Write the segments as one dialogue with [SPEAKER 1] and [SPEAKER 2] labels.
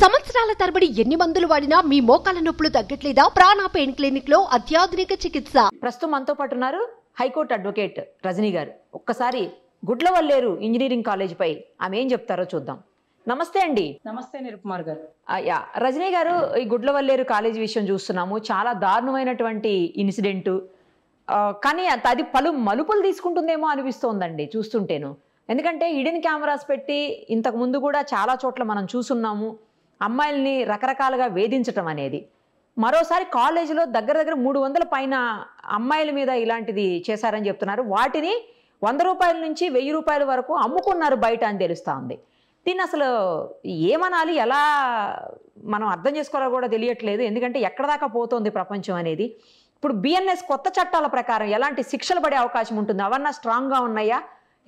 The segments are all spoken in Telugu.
[SPEAKER 1] సంవత్సరాల తరబడి ఎన్ని మందులు వాడినా మీ మోకాల నొప్పులు తగ్గట్లేదా? ప్రాణ పెయిన్ క్లినిక్ లో అత్యాధునిక చికిత్స.
[SPEAKER 2] ప్రస్తుతం మనతో పాటు ఉన్నారు హైకోర్టు అడ్వకేట్ రజనీ గారు. ఒక్కసారి గుడ్లవల్లేరు ఇంజనీరింగ్ కాలేజ్ పై ఆమె ఏం చెప్తారో చూద్దాం. నమస్తే అండి.
[SPEAKER 3] నమస్తే నిరుకుమార్ గారు.
[SPEAKER 2] రజనీ గారు, ఈ గుడ్లవల్లేరు కాలేజీ విషయం చూస్తున్నాము. చాలా దారుణమైనటువంటి ఇన్సిడెంట్, కానీ అది పలు మలుపులు తీసుకుంటుందేమో అనిపిస్తోందండి చూస్తుంటేను. ఎందుకంటే హిడెన్ కెమెరాస్ పెట్టి ఇంతకు ముందు కూడా చాలా చోట్ల మనం చూస్తున్నాము అమ్మాయిల్ని రకరకాలుగా వేధించటం అనేది. మరోసారి కాలేజీలో దగ్గర 300 పైన అమ్మాయిల మీద ఇలాంటిది చేశారని చెప్తున్నారు. వాటిని 100 రూపాయల నుంచి 1000 రూపాయల వరకు అమ్ముకున్నారు బయట అని తెలుస్తూ ఉంది. దీన్ని అసలు ఏమనాలి, ఎలా మనం అర్థం చేసుకోవాలో కూడా తెలియట్లేదు. ఎందుకంటే ఎక్కడ దాకా పోతుంది ప్రపంచం అనేది. ఇప్పుడు బిఎన్ఎస్ కొత్త చట్టాల ప్రకారం ఎలాంటి శిక్షలు పడే అవకాశం ఉంటుంది? అవన్నా స్ట్రాంగ్గా ఉన్నాయా?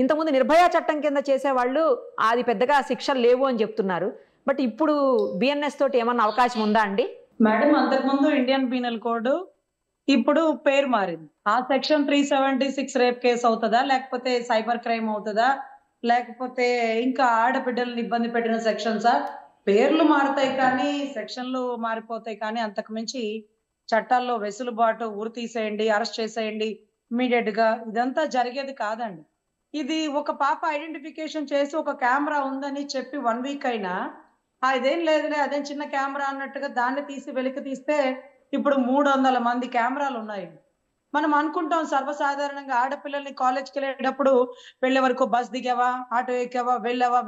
[SPEAKER 2] ఇంతకుముందు నిర్భయ చట్టం కింద చేసేవాళ్ళు అది పెద్దగా శిక్షలు లేవు అని చెప్తున్నారు. బట్ ఇప్పుడు బిఎన్ఎస్ తోటి ఏమన్నా అవకాశం ఉందా అండి?
[SPEAKER 3] మేడం, అంతకుముందు ఇండియన్ పీనల్ కోడ్ ఇప్పుడు పేరు మారింది. ఆ సెక్షన్ 376 రేప్ కేసు అవుతుందా, లేకపోతే సైబర్ క్రైమ్ అవుతుందా, లేకపోతే ఇంకా ఆడబిడ్డలను ఇబ్బంది పెట్టిన సెక్షన్సా? పేర్లు మారుతాయి కానీ సెక్షన్లు మారిపోతాయి. కానీ అంతకు మించి చట్టాల్లో వెసులుబాటు, ఊరు తీసేయండి, అరెస్ట్ చేసేయండి ఇమీడియట్ గా, ఇదంతా జరిగేది కాదండి. ఇది ఒక పాప ఐడెంటిఫికేషన్ చేసి ఒక కెమెరా ఉందని చెప్పి 1 వీక్ అయినా అదేం లేదులే, అదేం చిన్న కెమెరా అన్నట్టుగా దాన్ని తీసి వెలికి తీస్తే ఇప్పుడు 300 మంది కెమెరాలు ఉన్నాయి. మనం అనుకుంటాం సర్వసాధారణంగా ఆడపిల్లల్ని కాలేజ్కి వెళ్ళేటప్పుడు వెళ్ళే వరకు బస్ దిగావా, ఆటో ఎక్కావా, వెళ్ళావా,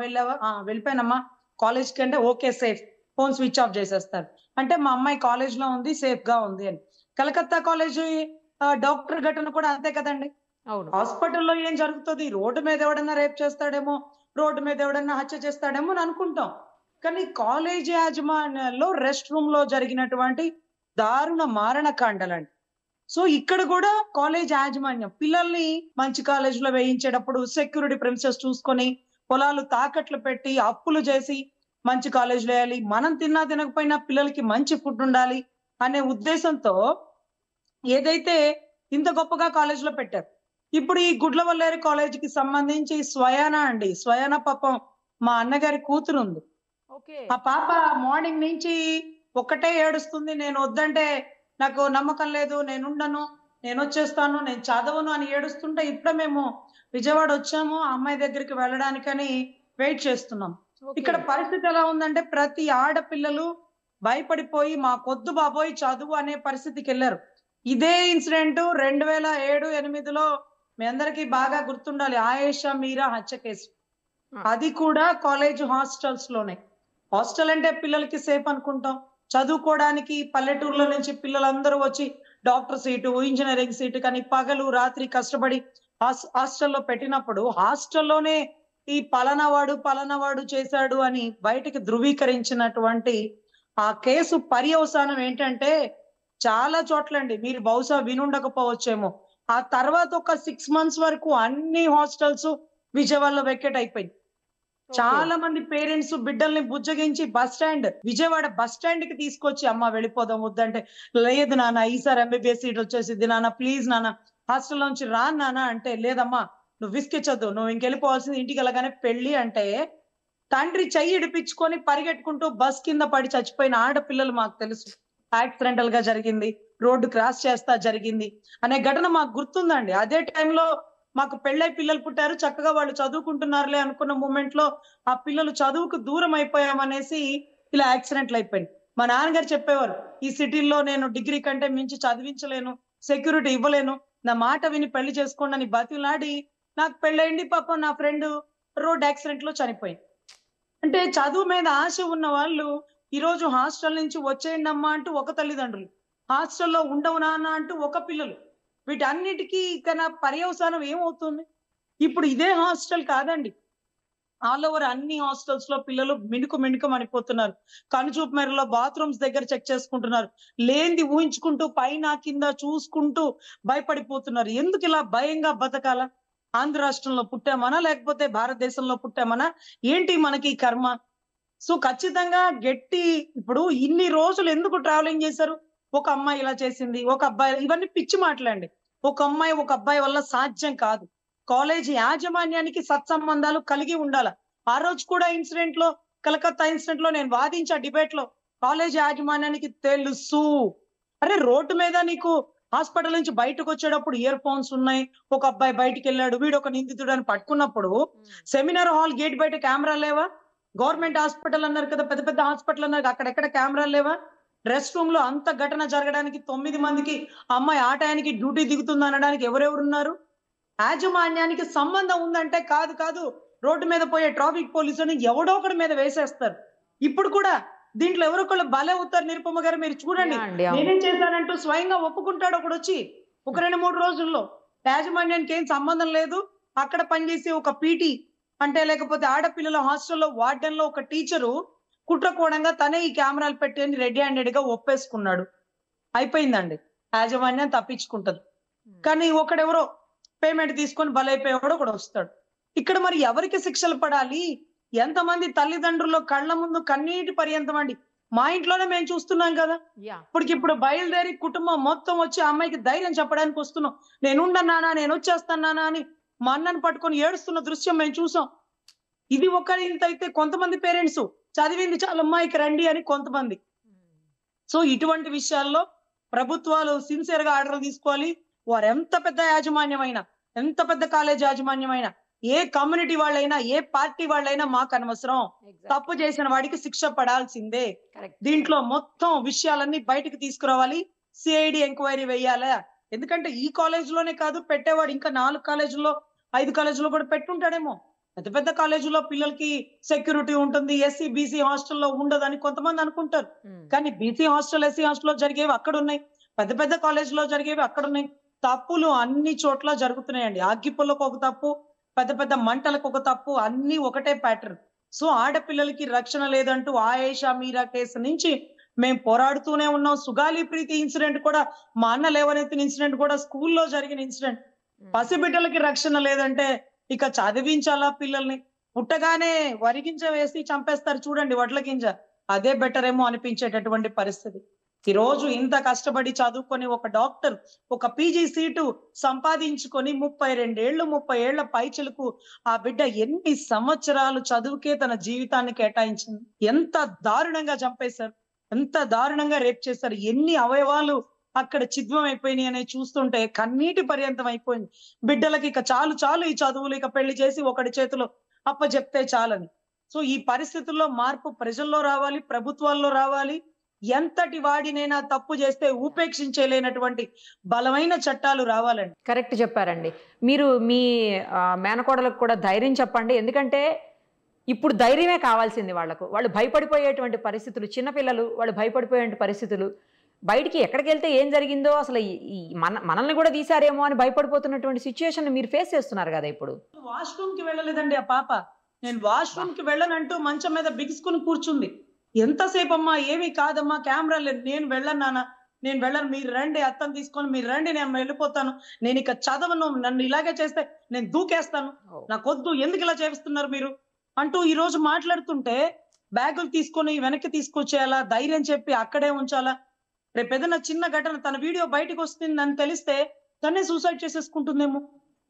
[SPEAKER 3] వెళ్ళిపోయానమ్మా కాలేజ్కి అంటే okay safe, phone switch off చేసేస్తారు. అంటే మా అమ్మాయి కాలేజ్ లో ఉంది, సేఫ్ గా ఉంది అని. కలకత్తా కాలేజ్ డాక్టర్ ఘటన కూడా అంతే కదండి. హాస్పిటల్లో ఏం జరుగుతుంది? రోడ్డు మీద ఎవడన్నా రేప్ చేస్తాడేమో, రోడ్డు మీద ఎవడన్నా హత్య చేస్తాడేమో అని అనుకుంటాం. కానీ కాలేజ్ యాజమాన్యాల్లో రెస్ట్ రూమ్ లో జరిగినటువంటి దారుణ మారణకాండలండి. సో ఇక్కడ కూడా కాలేజ్ యాజమాన్యం పిల్లల్ని మంచి కాలేజీలో వేయించేటప్పుడు సెక్యూరిటీ ప్రిన్సెస్ చూసుకొని పొలాలు తాకట్లు పెట్టి అప్పులు చేసి మంచి కాలేజీలో వేయాలి, మనం తిన్నా తినకపోయినా పిల్లలకి మంచి ఫుడ్ ఉండాలి అనే ఉద్దేశంతో ఏదైతే ఇంత గొప్పగా కాలేజీలో పెట్టారు. ఇప్పుడు ఈ గుడ్లవల్లేరు కాలేజీకి సంబంధించి స్వయాన పాపం మా అన్నగారి కూతురు ఉంది. ఆ పాప మార్నింగ్ నుంచి ఒక్కటే ఏడుస్తుంది, నేను వద్దంటే నాకు నమ్మకం లేదు, నేను ఉండను, నేను వచ్చేస్తాను, నేను చదవను అని ఏడుస్తుంటే ఇప్పుడే మేము విజయవాడ వచ్చాము ఆ అమ్మాయి దగ్గరికి వెళ్ళడానికని వెయిట్ చేస్తున్నాం. ఇక్కడ పరిస్థితి ఎలా ఉందంటే ప్రతి ఆడపిల్లలు భయపడిపోయి మాకొద్దు బాబోయ్ చదువు అనే పరిస్థితికి వెళ్ళారు. ఇదే ఇన్సిడెంట్ 2007-8లో మీ అందరికీ బాగా గుర్తుండాలి, ఆయేషా మీరా హత్య కేసు. అది కూడా కాలేజ్ హాస్టల్స్ లోనే. హాస్టల్ అంటే పిల్లలకి సేఫ్ అనుకుంటాం, చదువుకోవడానికి పల్లెటూరులో నుంచి పిల్లలందరూ వచ్చి డాక్టర్ సీటు, ఇంజనీరింగ్ సీటు కానీ పగలు రాత్రి కష్టపడి హాస్టల్లో పెట్టినప్పుడు హాస్టల్లోనే ఈ పలానావాడు చేశాడు అని బయటికి ధృవీకరించినటువంటి ఆ కేసు పర్యవసానం ఏంటంటే చాలా చోట్లండి, మీరు బహుశా వినుండకపోవచ్చేమో, ఆ తర్వాత ఒక 6 months వరకు అన్ని హాస్టల్స్ విజయవాడలో వెకెట్ అయిపోయింది. చాలా మంది పేరెంట్స్ బిడ్డల్ని బుజ్జగించి విజయవాడ బస్ స్టాండ్ కి తీసుకొచ్చి అమ్మ వెళ్ళిపోదాం వద్దంటే, లేదు నాన్న ఈసారి MBBS సీట్ వచ్చేసింది నాన్న, ప్లీజ్ నాన్న హాస్టల్ నుంచి రాను నాన్న అంటే, లేదమ్మా నువ్వు విసికించొద్దు, నువ్వు ఇంకెళ్ళిపోవాల్సింది, ఇంటికి వెళ్ళగానే పెళ్లి అంటే తండ్రి చెయ్యి ఇడిపించుకొని పరిగెట్టుకుంటూ బస్ కింద పడి చచ్చిపోయిన ఆడపిల్లలు మాకు తెలుసు. యాక్సిడెంటల్ గా జరిగింది, రోడ్డు క్రాస్ చేస్తా జరిగింది అనే ఘటన మాకు గుర్తుందండి. అదే టైంలో మాకు పెళ్ళై పిల్లలు పుట్టారు, చక్కగా వాళ్ళు చదువుకుంటున్నారులే అనుకున్న మూమెంట్ లో ఆ పిల్లలు చదువుకు దూరం అయిపోయామనేసి ఇలా యాక్సిడెంట్లు అయిపోయింది. మా నాన్నగారు చెప్పేవారు, ఈ సిటీల్లో నేను డిగ్రీ కంటే మించి చదివించలేను, సెక్యూరిటీ ఇవ్వలేను, నా మాట విని పెళ్లి చేసుకోండి అని బతిలాడి నాకు పెళ్ళయింది. పాపం నా ఫ్రెండ్ రోడ్ యాక్సిడెంట్ లో చనిపోయింది. అంటే చదువు మీద ఆశ ఉన్న వాళ్ళు ఈ రోజు హాస్టల్ నుంచి వచ్చేయండి అమ్మా అంటూ ఒక తల్లిదండ్రులు, హాస్టల్లో ఉండవు నాన్న అంటూ ఒక పిల్లలు, వీటన్నిటికీ తన పర్యవసానం ఏమవుతుంది? ఇప్పుడు ఇదే హాస్టల్ కాదండి, ఆల్ ఓవర్ అన్ని హాస్టల్స్ లో పిల్లలు మిణుకు అనిపోతున్నారు. కనుచూపు మేరలో బాత్రూమ్స్ దగ్గర చెక్ చేసుకుంటున్నారు, లేనిది ఊహించుకుంటూ పైన కింద చూసుకుంటూ భయపడిపోతున్నారు. ఎందుకు ఇలా భయంగా బతకాల? ఆంధ్ర రాష్ట్రంలో పుట్టామనా, లేకపోతే భారతదేశంలో పుట్టామనా, ఏంటి మనకి కర్మ? సో ఖచ్చితంగా ఇప్పుడు ఇన్ని రోజులు ఎందుకు ట్రావెలింగ్ చేశారు? ఒక అమ్మాయి ఇలా చేసింది, ఒక అబ్బాయి, ఇవన్నీ పిచ్చి మాటలండి. ఒక అమ్మాయి ఒక అబ్బాయి వల్ల సాధ్యం కాదు. కాలేజీ యాజమాన్యానికి సత్సంబంధాలు కలిగి ఉండాలి. ఆ రోజు కూడా ఇన్సిడెంట్ లో కలకత్తా ఇన్సిడెంట్ లో నేను వాదించా డిబేట్ లో. కాలేజ్ యాజమాన్యానికి తెలుసు. అరే రోడ్డు మీద నీకు హాస్పిటల్ నుంచి బయటకు వచ్చేటప్పుడు ఇయర్ ఫోన్స్ ఉన్నాయి, ఒక అబ్బాయి బయటికి వెళ్ళాడు, వీడు ఒక నిందితుడు అని పట్టుకున్నప్పుడు సెమినార్ హాల్ గేట్ బయట కెమెరా లేవా? గవర్నమెంట్ హాస్పిటల్ అన్నారు కదా, పెద్ద పెద్ద హాస్పిటల్ అన్నారు, అక్కడెక్కడ కెమెరాలు లేవా? రెస్ట్ రూమ్ లో అంత ఘటన జరగడానికి 9 మందికి అమ్మాయి ఆ టయానికి డ్యూటీ దిగుతుంది అనడానికి ఎవరెవరున్నారు? యాజమాన్యానికి సంబంధం ఉందంటే కాదు కాదు రోడ్డు మీద పోయే ట్రాఫిక్ పోలీసుని ఎవడో ఒకటి మీద వేసేస్తారు. ఇప్పుడు కూడా దీంట్లో ఎవరో ఒకళ్ళు బలే అవుతారు. నిరుపమ గారు మీరు చూడండి, నేనేం చేశానంటూ స్వయంగా ఒప్పుకుంటాడు ఒకడు వచ్చి ఒక 2-3 రోజుల్లో. యాజమాన్యానికి ఏం సంబంధం లేదు, అక్కడ పనిచేసి ఒక పీటీ అంటే లేకపోతే ఆడపిల్లల హాస్టల్లో వార్డెన్ లో ఒక టీచరు కుట్రకోణంగా తనే ఈ కెమెరాలు పెట్టి రెడీ హ్యాండెడ్ గా ఒప్పేసుకున్నాడు. అయిపోయిందండి, యాజమాన్యం తప్పించుకుంటది. కానీ ఒకడెవరో పేమెంట్ తీసుకొని బలైపోయేవాడు కూడా వస్తాడు. ఇక్కడ మరి ఎవరికి శిక్షలు పడాలి? ఎంతమంది తల్లిదండ్రులు కళ్ళ ముందు కన్నీటి పర్యంతం అండి. మా ఇంట్లోనే మేము చూస్తున్నాం కదా. ఇప్పటికిప్పుడు బయలుదేరి కుటుంబం మొత్తం వచ్చి అమ్మాయికి ధైర్యం చెప్పడానికి వస్తున్నాం. నేనుండన్నానా, నేను వచ్చేస్తానా అని మా అన్నను పట్టుకొని ఏడుస్తున్న దృశ్యం మేము చూసాం. ఇది ఒకరి ఇంత అయితే కొంతమంది పేరెంట్స్ చదివింది చాలా అమ్మాయికి రండి అని కొంతమంది. సో ఇటువంటి విషయాల్లో ప్రభుత్వాలు సిన్సియర్ గా ఆర్డర్ తీసుకోవాలి. వారు ఎంత పెద్ద యాజమాన్యమైనా, ఎంత పెద్ద కాలేజ్ యాజమాన్యమైనా, ఏ కమ్యూనిటీ వాళ్ళైనా, ఏ పార్టీ వాళ్ళైనా మాకు అనవసరం. తప్పు చేసిన వాడికి శిక్ష పడాల్సిందే. దీంట్లో మొత్తం విషయాలన్నీ బయటకు తీసుకురావాలి. సిఐడి ఎంక్వైరీ వేయాలా? ఎందుకంటే ఈ కాలేజ్ లోనే కాదు పెట్టేవాడు, ఇంకా 4 కాలేజీల్లో 5 కాలేజీలో కూడా పెట్టుంటాడేమో. పెద్ద పెద్ద కాలేజీలో పిల్లలకి సెక్యూరిటీ ఉంటుంది, ఎస్సీ బీసీ హాస్టల్లో ఉండదని కొంతమంది అనుకుంటారు. కానీ బీసీ హాస్టల్, ఎస్సీ హాస్టల్లో జరిగేవి అక్కడ ఉన్నాయి, పెద్ద పెద్ద కాలేజీలో జరిగేవి అక్కడ ఉన్నాయి. తప్పులు అన్ని చోట్ల జరుగుతున్నాయండి. అగ్గిపుల్లకు ఒక తప్పు, పెద్ద పెద్ద మంటలకు ఒక తప్పు, అన్ని ఒకటే ప్యాటర్న్. సో ఆడపిల్లలకి రక్షణ లేదంటూ ఆయేషా మీరా కేసు నుంచి మేము పోరాడుతూనే ఉన్నాం. సుగాలి ప్రీతి ఇన్సిడెంట్ కూడా, మా అన్న లేవనెత్తిన ఇన్సిడెంట్ కూడా స్కూల్లో జరిగిన ఇన్సిడెంట్. పసిబిడ్డలకి రక్షణ లేదంటే ఇక చదివించాలా పిల్లల్ని? పుట్టగానే వరిగింజ వేసి చంపేస్తారు చూడండి, వడ్ల గింజ, అదే బెటర్ ఏమో అనిపించేటటువంటి పరిస్థితి. ఈ రోజు ఇంత కష్టపడి చదువుకొని ఒక డాక్టర్, ఒక పీజీ సీటు సంపాదించుకొని 32 ఏళ్ళు 30 ఏళ్ల పైచిలకు ఆ బిడ్డ ఎన్ని సంవత్సరాలు చదువుకే తన జీవితాన్ని కేటాయించింది. ఎంత దారుణంగా చంపేశారు, ఎంత దారుణంగా రేప్ చేశారు, ఎన్ని అవయవాలు అక్కడ చిద్వం అయిపోయినాయి అనేది చూస్తుంటే కన్నీటి పర్యంతం అయిపోయింది. బిడ్డలకి ఇక చాలు చాలు ఈ చదువులు, ఇక పెళ్లి చేసి ఒకటి చేతిలో అప్పచెప్తే చాలని. సో ఈ పరిస్థితుల్లో మార్పు ప్రజల్లో రావాలి, ప్రభుత్వాల్లో రావాలి. ఎంతటి వాడినైనా తప్పు చేస్తే ఉపేక్షించలేనటువంటి బలమైన చట్టాలు రావాలండి.
[SPEAKER 2] కరెక్ట్ చెప్పారండి. మీరు మీ మేనకోడలకు కూడా ధైర్యం చెప్పండి. ఎందుకంటే ఇప్పుడు ధైర్యమే కావాల్సింది వాళ్ళకు. వాళ్ళు భయపడిపోయేటువంటి పరిస్థితులు, చిన్నపిల్లలు వాళ్ళు భయపడిపోయే పరిస్థితులు, బయటికి ఎక్కడికి వెళ్తే ఏం జరిగిందో అసలు మనల్ని కూడా తీసారేమో అని భయపడిపోతున్నటువంటి సిచ్యువేషన్ మీరు ఫేస్ చేస్తున్నారు కదా. ఇప్పుడు
[SPEAKER 3] వాష్రూమ్ కి వెళ్ళలేదండి ఆ పాప. నేను వాష్రూమ్ కి వెళ్ళనంటూ మంచం మీద బిగుసుకుని కూర్చుంది. ఎంతసేపు అమ్మా, ఏమీ కాదమ్మా, కెమెరా లేదు, నేను వెళ్ళను నాన్న, నేను వెళ్ళను, మీరు రండి, అత్తను తీసుకొని మీరు రండి, నేను వెళ్ళిపోతాను, నేను ఇక చదవను, నన్ను ఇలాగే చేస్తే నేను దూకేస్తాను, నాకొద్దు, ఎందుకు ఇలా చేస్తున్నారు మీరు అంటూ ఈ రోజు మాట్లాడుతుంటే బ్యాగులు తీసుకొని వెనక్కి తీసుకొచ్చేయాలా, ధైర్యం చెప్పి అక్కడే ఉంచాలా? రేపు ఏదైనా చిన్న ఘటన తన వీడియో బయటకు వస్తుందని తెలిస్తే తనే సూసైడ్ చేసేసుకుంటుందేమో.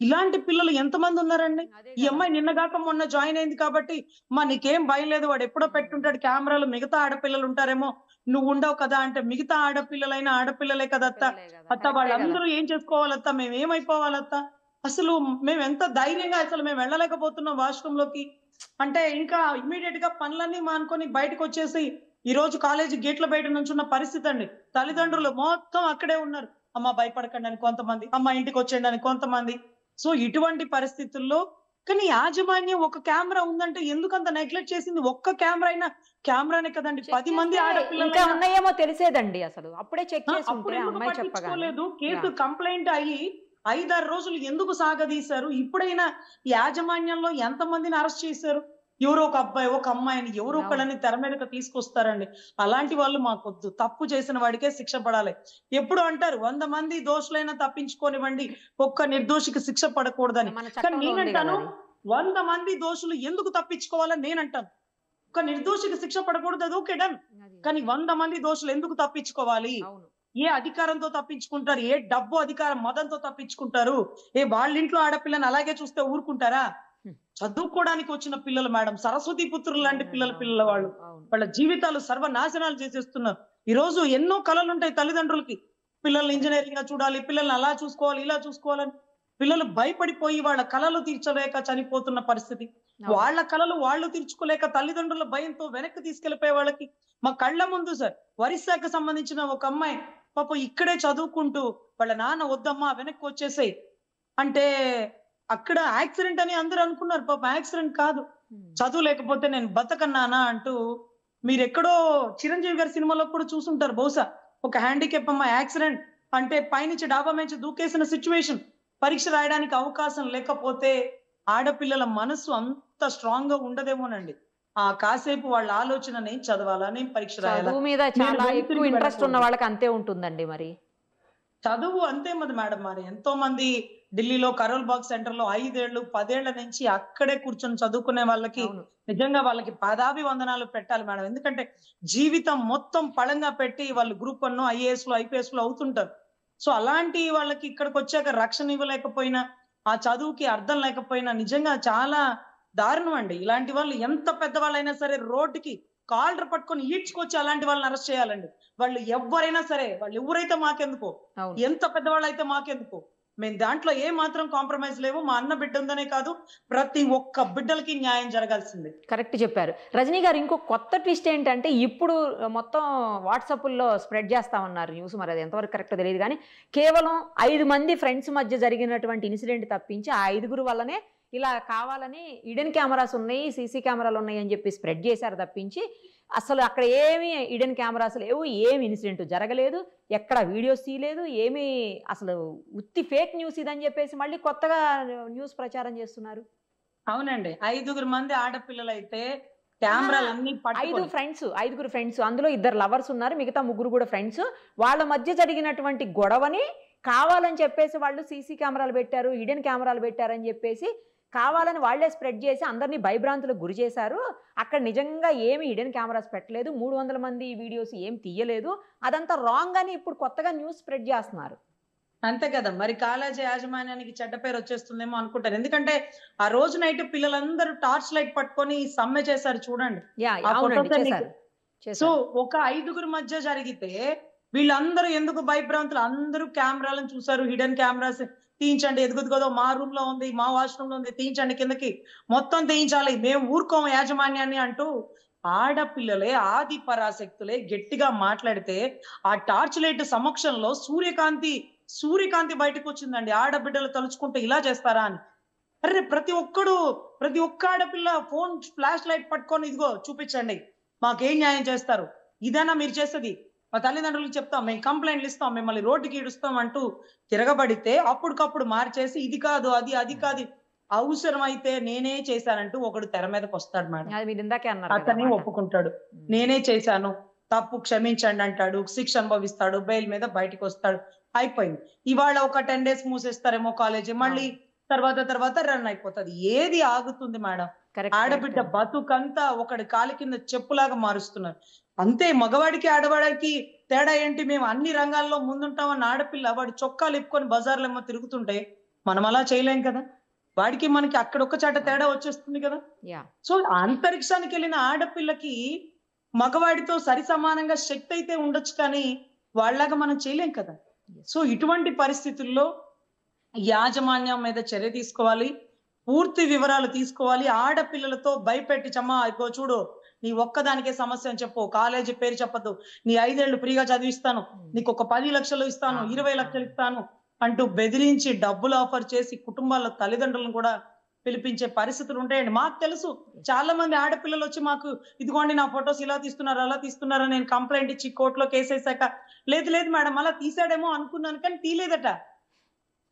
[SPEAKER 3] ఇలాంటి పిల్లలు ఎంతమంది ఉన్నారండి? ఈ అమ్మాయి నిన్నగాక మొన్న జాయిన్ అయింది కాబట్టి మా నీకేం భయం లేదు, వాడు ఎప్పుడో పెట్టుంటాడు కెమెరాలు, మిగతా ఆడపిల్లలు ఉంటారేమో, నువ్వు ఉండవు కదా అంటే, మిగతా ఆడపిల్లలైనా ఆడపిల్లలే కదా అత్త, వాళ్ళందరూ ఏం చేసుకోవాలత్త, మేము ఏమైపోవాలత్త? అసలు మేము ఎంత ధైర్యంగా అసలు మేము వెళ్ళలేకపోతున్నాం వాష్రూమ్ లోకి అంటే, ఇంకా ఇమ్మీడియట్ గా పనులన్నీ మానుకొని బయటకు వచ్చేసి ఈ రోజు కాలేజీ గేట్ల బయట నుంచున్న పరిస్థితి అండి. తల్లిదండ్రులు మొత్తం అక్కడే ఉన్నారు. అమ్మ భయపడకండి అని కొంతమంది, అమ్మ ఇంటికి వచ్చేయండి అని కొంతమంది. సో ఇటువంటి పరిస్థితుల్లో కానీ యాజమాన్యం ఒక కెమెరా ఉందంటే ఎందుకంత నెగ్లెక్ట్ చేసింది? ఒక్క కెమెరా అయినా, కెమెరానే కదండి, 10 మంది ఆడపిల్లలు
[SPEAKER 2] ఉన్నాయేమో తెలిసేదండి. అసలు అప్పుడే చెక్ చేసి
[SPEAKER 3] పట్టించుకోలేదు. కేసు కంప్లైంట్ అయ్యి 5-6 రోజులు ఎందుకు సాగదీశారు? ఇప్పుడైనా యాజమాన్యంలో ఎంత మందిని అరెస్ట్ చేశారు? ఎవరో ఒక అబ్బాయి, ఒక అమ్మాయిని ఎవరో ఒకళ్ళని తెర మీదకి తీసుకొస్తారండి. అలాంటి వాళ్ళు మాకొద్దు. తప్పు చేసిన వాడికే శిక్ష పడాలి. ఎప్పుడు అంటారు 100 మంది దోషులైనా తప్పించుకోనివ్వండి, ఒక్క నిర్దోషికి శిక్ష పడకూడదని. కానీ నేనంటాను 100 మంది దోషులు ఎందుకు తప్పించుకోవాలని నేనంటాను. ఒక నిర్దోషికి శిక్ష పడకూడదు, అది ఓకే డన్. కానీ 100 మంది దోషులు ఎందుకు తప్పించుకోవాలి? ఏ అధికారంతో తప్పించుకుంటారు? ఏ డబ్బు అధికారం మదంతో తప్పించుకుంటారు? వాళ్ళ ఇంట్లో ఆడపిల్లని అలాగే చూస్తే ఊరుకుంటారా? చదువుకోవడానికి వచ్చిన పిల్లలు మేడం, సరస్వతి పుత్రులు లాంటి పిల్లల వాళ్ళు
[SPEAKER 2] అవును.
[SPEAKER 3] వాళ్ళ జీవితాలు సర్వనాశనాలు చేసేస్తున్నారు. ఈ రోజు ఎన్నో కలలు ఉంటాయి తల్లిదండ్రులకి, పిల్లల్ని ఇంజనీరింగ్ గా చూడాలి, పిల్లల్ని అలా చూసుకోవాలి, ఇలా చూసుకోవాలని. పిల్లలు భయపడిపోయి వాళ్ళ కలలు తీర్చలేక చనిపోతున్న పరిస్థితి.
[SPEAKER 2] అవును.
[SPEAKER 3] వాళ్ళ కలలు వాళ్ళు తీర్చుకోలేక తల్లిదండ్రుల భయంతో వెనక్కి తీసుకెళ్లిపోయే వాళ్ళకి మా కళ్ళ ముందు సార్, ఒరిస్సాకి సంబంధించిన ఒక అమ్మాయి పాపం ఇక్కడే చదువుకుంటూ వాళ్ళ నాన్న వద్దమ్మా వెనక్కి వచ్చేసాయి అంటే, అక్కడ యాక్సిడెంట్ అని అందరూ అనుకున్నారు. పాపం యాక్సిడెంట్ కాదు. చదువు లేకపోతే నేను బతకన్నానా అంటూ, మీరెక్కడో చిరంజీవి గారి సినిమాలో కూడా చూసుంటారు బహుశా. ఒక హ్యాండిక్యాప్ అమ్మాయి యాక్సిడెంట్ అంటే పైనుంచి డాబా నుంచి దూకేసిన సిచ్యువేషన్. పరీక్ష రాయడానికి అవకాశం లేకపోతే ఆడపిల్లల మనసు అంత స్ట్రాంగ్ గా ఉండదేమోనండి. కాసేపు వాళ్ళ ఆలోచన నేను చదవాలా, నేను పరీక్ష రాయాలా,
[SPEAKER 2] చదువు మీద
[SPEAKER 3] నేను
[SPEAKER 2] చాలా
[SPEAKER 3] వెనక్కి
[SPEAKER 2] ఎక్కువ
[SPEAKER 3] తిరిగి
[SPEAKER 2] ఇంట్రెస్ట్ ఉన్న
[SPEAKER 3] వెళ్ళకూడదు.
[SPEAKER 2] వాళ్ళకి అంతే ఉంటుందండి మరి.
[SPEAKER 3] చదువు అంతే మరి మేడం. మరి ఎంతో మంది ఢిల్లీలో కరోల్ బాగ్ సెంటర్ లో 5 ఏళ్ళు 10 ఏళ్ల నుంచి అక్కడే కూర్చొని చదువుకునే వాళ్ళకి
[SPEAKER 2] అవును.
[SPEAKER 3] నిజంగా వాళ్ళకి పాదాభివందనాలు పెట్టాలి మేడం. ఎందుకంటే జీవితం మొత్తం పళంగా పెట్టి వాళ్ళు గ్రూప్ 1 ఐఏఎస్ లో ఐపీఎస్ లో అవుతుంటారు. సో అలాంటి వాళ్ళకి ఇక్కడికి వచ్చాక రక్షణ ఇవ్వలేకపోయినా, ఆ చదువుకి అర్థం లేకపోయినా నిజంగా చాలా దారుణం అండి. ఇలాంటి వాళ్ళు ఎంత పెద్దవాళ్ళైనా సరే రోడ్డుకి కాలర్ పట్టుకొని ఈడ్చుకొచ్చి అలాంటి వాళ్ళని అరెస్ట్ చేయాలండి. వాళ్ళు ఎవ్వరైనా సరే, వాళ్ళు ఎవరైతే మాకెందుకు,
[SPEAKER 2] అవును.
[SPEAKER 3] ఎంత పెద్దవాళ్ళైతే మాకెందుకు, మేము దాంట్లో ఏ మాత్రం కాంప్రమైజ్ లేవు. మా అన్న బిడ్డ ఉందనే కాదు, ప్రతి ఒక్క బిడ్డలకి న్యాయం జరగాల్సిందే.
[SPEAKER 2] కరెక్ట్ చెప్పారు. రజనీ గారు, ఇంకో కొత్త ట్విస్ట్ ఏంటంటే ఇప్పుడు మొత్తం వాట్సాప్‌లో స్ప్రెడ్ చేస్తా ఉన్నారు న్యూస్. మరి అది ఎంతవరకు కరెక్టో తెలియదు కానీ, కేవలం 5 మంది ఫ్రెండ్స్ మధ్య జరిగినటువంటి ఇన్సిడెంట్ తప్పించి ఆ 5గురు వల్లనే ఇలా కావాలని హిడెన్ కెమెరాస్ ఉన్నాయి, సీసీ కెమెరాలు ఉన్నాయి అని చెప్పి స్ప్రెడ్ చేశారు తప్పించి, అసలు అక్కడ ఏమి హిడెన్ కెమెరాస్ లేవు, ఏమి ఇన్సిడెంట్ జరగలేదు, ఎక్కడ వీడియోస్ తీయలేదు, ఏమీ అసలు ఉత్తి ఫేక్ న్యూస్ ఇదని చెప్పేసి మళ్ళీ కొత్తగా న్యూస్ ప్రచారం చేస్తున్నారు.
[SPEAKER 3] అవునండి. 5 మంది ఆడపిల్లలైతే కెమెరాలన్నీ పట్టుకొని
[SPEAKER 2] 5గురు ఫ్రెండ్స్, అందులో 2 లవర్స్ ఉన్నారు, మిగతా 3 కూడా ఫ్రెండ్స్. వాళ్ళ మధ్య జరిగినటువంటి గొడవని కావాలని చెప్పేసి వాళ్ళు సీసీ కెమెరాలు పెట్టారు, హిడెన్ కెమెరాలు పెట్టారని చెప్పేసి కావాలని వాళ్లే స్ప్రెడ్ చేసి అందరినీ భయభ్రాంతులకు గురి చేశారు. అక్కడ నిజంగా ఏమి హిడెన్ కెమెరాస్ పెట్టలేదు, 300 మంది వీడియోస్ ఏం తీయలేదు, అదంతా రాంగ్ అని ఇప్పుడు కొత్తగా న్యూస్ స్ప్రెడ్ చేస్తున్నారు.
[SPEAKER 3] అంతే కదా మరి. కాలేజీ యాజమాన్యానికి చెడ్డ పేరు వచ్చేస్తుందేమో అనుకుంటారు. ఎందుకంటే ఆ రోజు నైట్ పిల్లలందరూ టార్చ్ లైట్ పట్టుకొని సమ్మె చేశారు చూడండి. ఆ
[SPEAKER 2] అవునండి,
[SPEAKER 3] ఫోటోస్
[SPEAKER 2] చేశారు.
[SPEAKER 3] సో ఒక 5 మధ్య జరిగితే వీళ్ళందరూ ఎందుకు భయభ్రాంతులు, అందరూ కెమెరాలను చూసారు. హిడెన్ కెమెరాస్ తీయించండి, ఎదుగుదిగదో మా రూమ్ లో ఉంది, మా వాష్రూమ్ లో ఉంది, తీయించండి, కిందకి మొత్తం తీయించాలి, మేము ఊరుకోం యాజమాన్యాన్ని అంటూ ఆడపిల్లలే ఆది పరాశక్తులే గట్టిగా మాట్లాడితే ఆ టార్చ్ లైట్ సమక్షంలో సూర్యకాంతి బయటకు వచ్చిందండి. ఆడబిడ్డలు తలుచుకుంటే ఇలా చేస్తారా అని. అరే ప్రతి ఒక్క ఆడపిల్ల ఫోన్ ఫ్లాష్ లైట్ పట్టుకొని ఇదిగో చూపించండి, మాకేం న్యాయం చేస్తారు, ఇదేనా మీరు చేసేది, మా తల్లిదండ్రులకు చెప్తాం, మేము కంప్లైంట్లు ఇస్తాం, మిమ్మల్ని రోడ్డుకి ఈడుస్తాం అంటూ తిరగబడితే అప్పటికప్పుడు మార్చేసి ఇది కాదు అది కాదు, అవసరమైతే నేనే చేశానంటూ ఒకడు తెర మీదకి వస్తాడు మేడం.
[SPEAKER 2] అది మీరు ఇందాకే అన్నారు కదా
[SPEAKER 3] అతనే
[SPEAKER 2] మాట.
[SPEAKER 3] ఒప్పుకుంటాడు, నేనే చేశాను, తప్పు క్షమించండి అంటాడు, శిక్ష అనుభవిస్తాడు, బెయిల్ మీద బయటకు వస్తాడు, అయిపోయింది. ఇవాళ ఒక 10 days మూసేస్తారేమో కాలేజీ, మళ్ళీ తర్వాత రన్ అయిపోతుంది. ఏది ఆగుతుంది మేడం?
[SPEAKER 2] కరెక్ట్,
[SPEAKER 3] ఆడబిడ్డ
[SPEAKER 2] కరెక్ట్.
[SPEAKER 3] బతుకంతా ఒకడి కాలి కింద చెప్పులాగా మారుస్తున్నారు. అంతే, మగవాడికి ఆడవాడికి తేడా ఏంటి? మేము అన్ని రంగాల్లో ముందుంటామన్న ఆడపిల్ల వాడి చొక్కాలు ఇప్పుకొని బజార్లో ఏమో తిరుగుతుంటే మనం అలా చేయలేం కదా. వాడికి మనకి అక్కడ ఒక్క చాట తేడా వచ్చేస్తుంది కదా.
[SPEAKER 2] యా
[SPEAKER 3] సో అంతరిక్షానికి వెళ్ళిన ఆడపిల్లకి మగవాడితో సరి సమానంగా శక్తి అయితే ఉండొచ్చు, కానీ వాళ్ళలాగా మనం చేయలేం కదా. సో ఇటువంటి పరిస్థితుల్లో యాజమాన్యం మీద చర్య తీసుకోవాలి, పూర్తి వివరాలు తీసుకోవాలి. ఆడపిల్లలతో భయపెట్టి చమ్మా ఇగో చూడు నీ ఒక్కదానికే సమస్య అని చెప్పు, కాలేజీ పేరు చెప్పద్దు, నీ 5 ఏళ్ళు ఫ్రీగా చదివిస్తాను, నీకు ఒక 10 లక్షలు ఇస్తాను, 20 లక్షలు ఇస్తాను అంటూ బెదిరించి డబ్బులు ఆఫర్ చేసి కుటుంబాల తల్లిదండ్రులను కూడా పిలిపించే పరిస్థితులు ఉంటాయండి. మాకు తెలుసు, చాలా మంది ఆడపిల్లలు వచ్చి మాకు ఇదిగోండి నా ఫొటోస్ ఇలా తీస్తున్నారు అలా తీస్తున్నారా, నేను కంప్లైంట్ ఇచ్చి కోర్టులో కేసేసాక లేదు మేడం అలా తీసాడేమో అనుకున్నాను కానీ తీలేదట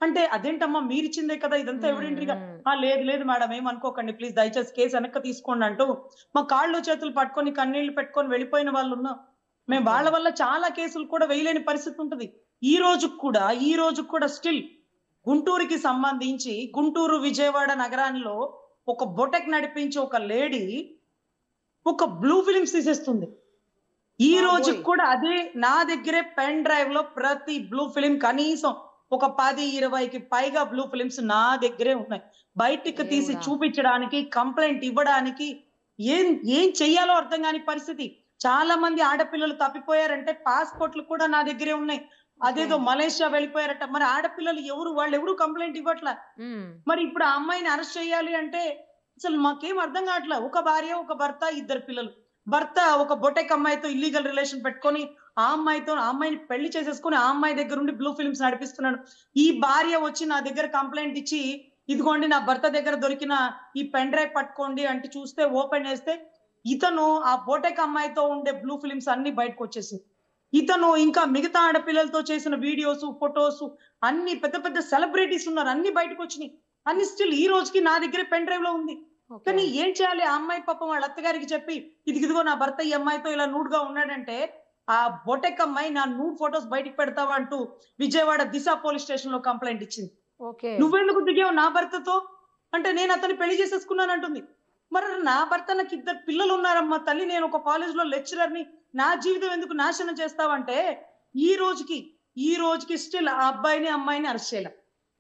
[SPEAKER 3] అంటే, అదేంటమ్మా మీరిచ్చిందే కదా ఇదంతా ఎవిడెంట్రీగా, లేదు మేడం ఏమనుకోకండి ప్లీజ్ దయచేసి కేసు వెనక్కి తీసుకోండి అంటూ మా కాళ్ళు చేతులు పట్టుకొని కన్నీళ్లు పెట్టుకొని వెళ్ళిపోయిన వాళ్ళు ఉన్నాం. మేము వాళ్ళ వల్ల చాలా కేసులు కూడా వేయలేని పరిస్థితి ఉంటుంది. ఈ రోజు కూడా స్టిల్ గుంటూరుకి సంబంధించి గుంటూరు విజయవాడ నగరాల్లో ఒక బొటెక్ నడిపించి ఒక లేడీ ఒక బ్లూ ఫిలిమ్స్ తీసేస్తుంది. ఈ రోజు కూడా అదే నా దగ్గరే పెన్ డ్రైవ్ లో ప్రతి బ్లూ ఫిలిం కనీసం ఒక 10-20కి పైగా బ్లూ ఫిలిమ్స్ నా దగ్గరే ఉన్నాయి. బయటికి తీసి
[SPEAKER 2] దేవుడా.
[SPEAKER 3] చూపించడానికి, కంప్లైంట్ ఇవ్వడానికి ఏం ఏం చెయ్యాలో అర్థం కాని పరిస్థితి. చాలా మంది ఆడపిల్లలు తప్పిపోయారంటే పాస్‌పోర్ట్‌లు కూడా నా దగ్గరే ఉన్నాయి. అదేదో మలేషియా వెళ్ళిపోయారట. మరి ఆడపిల్లలు వాళ్ళెవరు కంప్లైంట్ ఇవ్వట్ల.
[SPEAKER 2] ఉమ్.
[SPEAKER 3] మరి ఇప్పుడు ఆ అమ్మాయిని అరెస్ట్ చేయాలి అంటే అసలు మాకేం అర్థం కావట్లే. ఒక భార్య, ఒక భర్త, 2 పిల్లలు. భర్త ఒక బొటెక్ అమ్మాయితో ఇల్లీగల్ రిలేషన్ పెట్టుకొని ఆ అమ్మాయిని పెళ్లి చేసేసుకొని ఆ అమ్మాయి దగ్గర ఉండి బ్లూ ఫిల్మ్స్ నడిపిస్తున్నాడు. ఈ భార్య వచ్చి నా దగ్గర కంప్లైంట్ ఇచ్చి, ఇదిగోండి నా భర్త దగ్గర దొరికిన ఈ పెన్ డ్రైవ్ పట్టుకోండి అంటే చూస్తే ఓపెన్ చేస్తే ఇతను ఆ బోటెక్ అమ్మాయితో ఉండే బ్లూ ఫిల్మ్స్ అన్ని బయటకు వచ్చేసి, ఇతను ఇంకా మిగతా ఆడపిల్లలతో చేసిన వీడియోస్, ఫొటోస్ అన్ని పెద్ద పెద్ద సెలబ్రిటీస్ ఉన్నారు, అన్ని బయటకు వచ్చినాయి. అన్ని స్టిల్ ఈ రోజుకి నా దగ్గర పెన్ డ్రైవ్ లో ఉంది.
[SPEAKER 2] ఓకే.
[SPEAKER 3] కానీ ఏం చేయాలి? ఆ అమ్మాయి పాపం వాళ్ళ అత్తగారికి చెప్పి ఇదిగో నా భర్త ఈ అమ్మాయితో ఇలా నూడ్ గా ఉన్నాడంటే, ఆ బొటెక్ అమ్మాయి నా నూడ్ ఫొటోస్ బయటికి పెడతావా అంటూ విజయవాడ దిశ పోలీస్ స్టేషన్ లో కంప్లైంట్ ఇచ్చింది.
[SPEAKER 2] ఓకే.
[SPEAKER 3] నువ్వెందుకు దిగావు నా భర్తతో అంటే, నేను అతన్ని పెళ్లి చేసేసుకున్నాను అంటుంది. మరి నా భర్త నాకు 2 పిల్లలు ఉన్నారమ్మా తల్లి, నేను ఒక కాలేజ్ లో లెక్చరర్ ని, నా జీవితం ఎందుకు నాశనం చేస్తావంటే ఈ రోజుకి స్టిల్ ఆ అబ్బాయిని అమ్మాయిని అరెస్ట్ చేయాలి.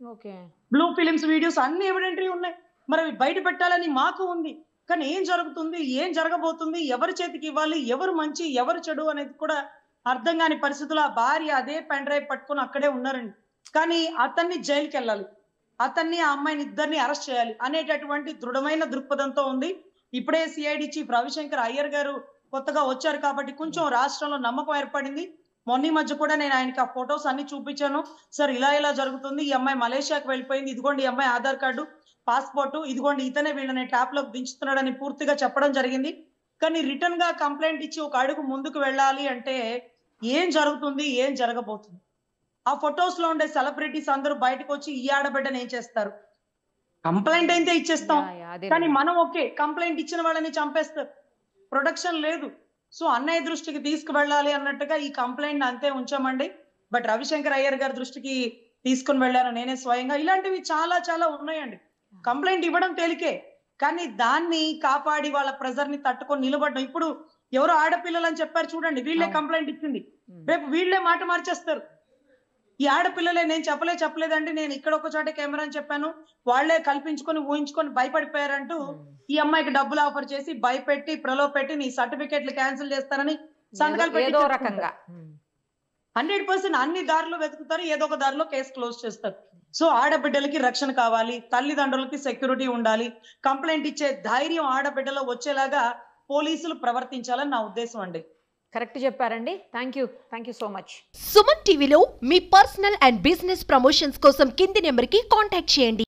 [SPEAKER 2] ఓకే.
[SPEAKER 3] బ్లూ ఫిలిమ్స్ వీడియోస్ అన్ని ఎవిడెంటరీ ఉన్నాయి. మరి అవి బయట పెట్టాలని మాకు ఉంది. కానీ ఏం జరుగుతుంది, ఏం జరగబోతుంది, ఎవరి చేతికి ఇవ్వాలి, ఎవరు మంచి ఎవరు చెడు అనేది కూడా అర్థం కాని పరిస్థితుల్లో ఆ భార్య అదే పెన్ డ్రైవ్ పట్టుకొని అక్కడే ఉన్నారండి. కానీ అతన్ని జైలుకి వెళ్ళాలి, అతన్ని ఆ అమ్మాయిని ఇద్దరిని అరెస్ట్ చేయాలి అనేటటువంటి దృఢమైన దృక్పథంతో ఉంది. ఇప్పుడే సిఐడి చీఫ్ రవిశంకర్ అయ్యర్ గారు కొత్తగా వచ్చారు కాబట్టి కొంచెం రాష్ట్రంలో నమ్మకం ఏర్పడింది. మొన్న మధ్య కూడా నేను ఆయనకి ఆ ఫొటోస్ అన్ని చూపించాను. సార్ ఇలా జరుగుతుంది, ఈ అమ్మాయి మలేషియాకి వెళ్ళిపోయింది, ఇదిగోండి ఈ అమ్మాయి ఆధార్ కార్డు, పాస్పోర్ట్, ఇదిగోండి ఇతనే వీళ్ళని ట్యాప్ లోకి దించుతున్నాడని పూర్తిగా చెప్పడం జరిగింది. కానీ రిటర్న్ గా కంప్లైంట్ ఇచ్చి ఒక అడుగు ముందుకు వెళ్ళాలి అంటే ఏం జరుగుతుంది, ఏం జరగబోతుంది? ఆ ఫొటోస్ లో ఉండే సెలబ్రిటీస్ అందరూ బయటకు వచ్చి ఈ ఆడబిడ్డని ఏం చేస్తారు? కంప్లైంట్ అయితే ఇచ్చేస్తాం,
[SPEAKER 2] అదే.
[SPEAKER 3] కానీ మనం ఓకే కంప్లైంట్ ఇచ్చిన వాళ్ళని చంపేస్తారు, ప్రొడక్షన్ లేదు. సో అన్నయ్య దృష్టికి తీసుకువెళ్ళాలి అన్నట్టుగా ఈ కంప్లైంట్ అంతే ఉంచామండి. బట్ రవిశంకర్ అయ్యర్ గారి దృష్టికి తీసుకుని వెళ్ళాను నేనే స్వయంగా. ఇలాంటివి చాలా చాలా ఉన్నాయండి. కంప్లైంట్ ఇవ్వడం తేలికే, కానీ దాన్ని కాపాడి వాళ్ళ ప్రెజర్ ని తట్టుకొని నిలబడడం. ఇప్పుడు ఎవరో ఆడపిల్లలు అని చెప్పారు చూడండి, వీళ్ళే కంప్లైంట్ ఇచ్చింది, రేపు వీళ్ళే మాట మార్చేస్తారు. ఈ ఆడపిల్లలే, నేను చెప్పలేదండి, నేను ఇక్కడ ఒక చోట కెమెరా అని చెప్పాను, వాళ్లే కల్పించుకొని ఊహించుకొని భయపడిపోయారంటూ ఈ అమ్మాయికి డబ్బులు ఆఫర్ చేసి భయపెట్టి ప్రలోభ పెట్టి నీ సర్టిఫికెట్లు క్యాన్సిల్ చేస్తారని సంతకాలు పెట్టి
[SPEAKER 2] ఏదో రకంగా
[SPEAKER 3] 100% అన్ని దారులు వెతుకుతారు, ఏదో ఒక దారిలో కేసు క్లోజ్ చేస్తారు. సో ఆడబిడ్డలకి రక్షణ కావాలి, తల్లిదండ్రులకి సెక్యూరిటీ ఉండాలి, కంప్లైంట్ ఇచ్చే ధైర్యం ఆడబిడ్డలో వచ్చేలాగా పోలీసులు ప్రవర్తించాలని నా ఉద్దేశం అండి.
[SPEAKER 2] కరెక్ట్ చెప్పారండి. Thank you so much.
[SPEAKER 1] Suman టీవీలో మీ పర్సనల్ అండ్ బిజినెస్ ప్రమోషన్స్ కోసం కింది నెంబర్కి కాంటాక్ట్ చేయండి.